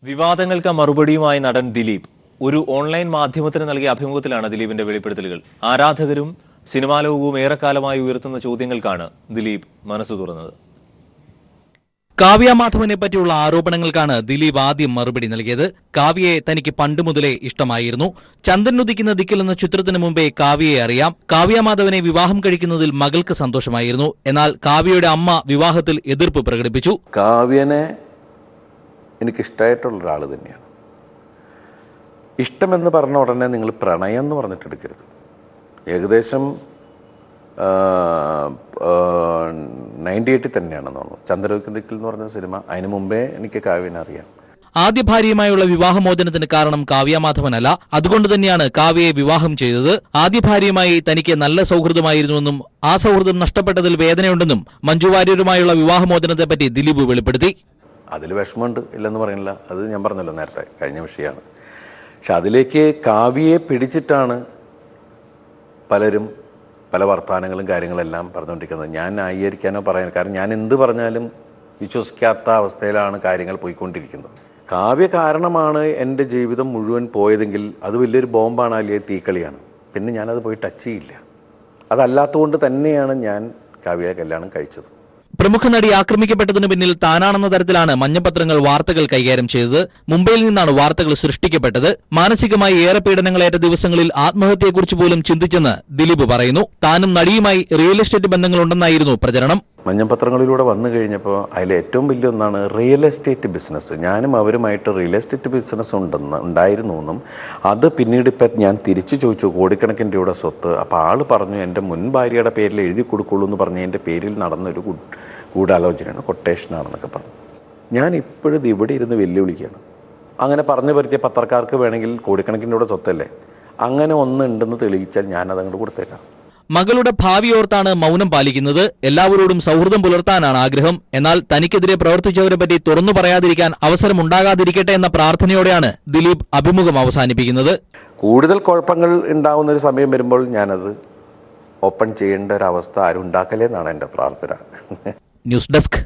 വിവാദങ്ങൾക്ക് മറുപടിയുമായി നടൻ ദിലീപ് ഒരു ഓൺലൈൻ മാധ്യമത്തിന് നൽകിയ അഭിമുഖത്തിലാണ് ദിലീപിന്റെ വെളിപ്പെടുത്തലുകൾ. ആരാധകരും സിനിമാ ലോകവും ഏറെക്കാലമായി ഉയർത്തുന്ന ചോദ്യങ്ങൾക്കാണ് ദിലീപ് മനസ്സ് തുറന്നത്. കാവ്യ മാധവനെ പറ്റിയുള്ള ആരോപണങ്ങൾക്കാണ് ദിലീപ് ആദ്യം മറുപടി നൽകിയത്. കാവ്യയെ തനിക്ക് പണ്ട് മുതലേ ഇഷ്ടമായിരുന്നു. ചന്ദ്രൻ ഉദിക്കുന്ന ദിക്കിൽ എന്ന ചിത്രത്തിന് മുമ്പേ കാവ്യയെ അറിയാം. കാവ്യ മാധവനെ വിവാഹം കഴിക്കുന്നതിൽ മകൾക്ക് സന്തോഷമായിരുന്നു. എന്നാൽ കാവ്യയുടെ അമ്മ വിവാഹത്തിൽ എതിർപ്പ് പ്രകടിപ്പിച്ചു. കാവ്യനെ എനിക്കിഷ്ടമായിട്ടുള്ള ഒരാൾ തന്നെയാണ്. ഇഷ്ടമെന്ന് പറഞ്ഞ ഉടനെ നിങ്ങൾ പ്രണയം എന്ന് പറഞ്ഞിട്ടെടുക്കരുത്. ഏകദേശം 98 തന്നെയാണെന്ന് തോന്നുന്നു ചന്ദ്രദിക്കിൽ എന്ന് പറഞ്ഞ സിനിമ. അതിന് മുമ്പേ എനിക്ക് കാവ്യനെ അറിയാം. ആദ്യ ഭാര്യയുമായുള്ള വിവാഹമോചനത്തിന് കാരണം കാവ്യ മാധവനല്ല. അതുകൊണ്ട് തന്നെയാണ് കാവ്യയെ വിവാഹം ചെയ്തത്. ആദ്യ ഭാര്യയുമായി തനിക്ക് നല്ല സൗഹൃദമായിരുന്നുവെന്നും ആ സൗഹൃദം നഷ്ടപ്പെട്ടതിൽ വേദനയുണ്ടെന്നും മഞ്ജു വാര്യരുമായുള്ള വിവാഹമോചനത്തെപ്പറ്റി ദിലീപ് വെളിപ്പെടുത്തി. അതിൽ വിഷമമുണ്ട്, ഇല്ലെന്ന് പറയുന്നില്ല. അത് ഞാൻ പറഞ്ഞല്ലോ നേരത്തെ, കഴിഞ്ഞ വിഷയമാണ്. പക്ഷെ അതിലേക്ക് കാവ്യയെ പിടിച്ചിട്ടാണ് പലരും പല വർത്തമാനങ്ങളും കാര്യങ്ങളെല്ലാം പറഞ്ഞുകൊണ്ടിരിക്കുന്നത്. ഞാൻ ന്യായീകരിക്കാനോ പറയാനോ, കാരണം ഞാൻ എന്ത് പറഞ്ഞാലും വിശ്വസിക്കാത്ത അവസ്ഥയിലാണ് കാര്യങ്ങൾ പോയിക്കൊണ്ടിരിക്കുന്നത്. കാവ്യ കാരണമാണ് എൻ്റെ ജീവിതം മുഴുവൻ പോയതെങ്കിൽ അത് വലിയൊരു ബോംബാണ്, അല്ലെങ്കിൽ തീക്കളിയാണ്. പിന്നെ ഞാനത് പോയി ടച്ച് ചെയ്യില്ല. അതല്ലാത്തതുകൊണ്ട് തന്നെയാണ് ഞാൻ കാവ്യയെ കല്യാണം കഴിച്ചത്. പ്രമുഖ നടി ആക്രമിക്കപ്പെട്ടതിന് പിന്നിൽ താനാണെന്ന തരത്തിലാണ് മഞ്ഞപ്പത്രങ്ങൾ വാർത്തകൾ കൈകാര്യം ചെയ്തത്. മുംബൈയിൽ നിന്നാണ് വാർത്തകൾ സൃഷ്ടിക്കപ്പെട്ടത്. മാനസികമായി ഏറെ പീഡനങ്ങളേറ്റ ദിവസങ്ങളിൽ ആത്മഹത്യയെക്കുറിച്ച് പോലും ചിന്തിച്ചെന്ന് ദിലീപ് പറയുന്നു. താനും നടിയുമായി റിയൽ എസ്റ്റേറ്റ് ബന്ധങ്ങളുണ്ടെന്നായിരുന്നു പ്രചരണം. മഞ്ഞപ്പത്രങ്ങളിലൂടെ വന്നു കഴിഞ്ഞപ്പോൾ അതിൽ ഏറ്റവും വലിയ ഒന്നാണ് റിയൽ എസ്റ്റേറ്റ് ബിസിനസ്. ഞാനും അവരുമായിട്ട് റിയൽ എസ്റ്റേറ്റ് ബിസിനസ് ഉണ്ടായിരുന്നു എന്നും അത് പിന്നീട് ഇപ്പം ഞാൻ തിരിച്ചു ചോദിച്ചു, കോടിക്കണക്കിന് രൂപയുടെ സ്വത്ത്. അപ്പോൾ ആൾ പറഞ്ഞു എൻ്റെ മുൻ ഭാര്യയുടെ പേരിൽ എഴുതി കൊടുക്കുള്ളൂ എന്ന് പറഞ്ഞ് എൻ്റെ പേരിൽ നടന്നൊരു ഗൂഢാലോചനയാണ്, കൊട്ടേഷനാണെന്നൊക്കെ പറഞ്ഞു. ഞാൻ ഇപ്പോഴും ഇവിടെ ഇരുന്ന് വെല്ലുവിളിക്കുകയാണ്. അങ്ങനെ പറഞ്ഞു പറ്റിയ പത്രക്കാർക്ക് വേണമെങ്കിൽ കോടിക്കണക്കിന് രൂപയുടെ സ്വത്തല്ലേ, അങ്ങനെ ഒന്നുണ്ടെന്ന് തെളിയിച്ചാൽ ഞാനതങ്ങോട്ട് കൊടുത്തേക്കാം. മകളുടെ ഭാവി ഓർത്താണ് മൗനം പാലിക്കുന്നത്. എല്ലാവരോടും സൗഹൃദം പുലർത്താനാണ് ആഗ്രഹം. എന്നാൽ തനിക്കെതിരെ പ്രവർത്തിച്ചവരെ പറ്റി തുറന്നു പറയാതിരിക്കാൻ അവസരമുണ്ടാകാതിരിക്കട്ടെ എന്ന പ്രാർത്ഥനയോടെയാണ് ദിലീപ് അഭിമുഖം അവസാനിപ്പിക്കുന്നത്. കൂടുതൽ കുഴപ്പങ്ങൾ ഉണ്ടാകുന്ന ഒരു സമയം വരുമ്പോൾ ഞാനത് ഓപ്പൺ ചെയ്യേണ്ട ഒരവസ്ഥ ആരും ഉണ്ടാക്കലേ എന്നാണ് എൻ്റെ പ്രാർത്ഥന. News desk.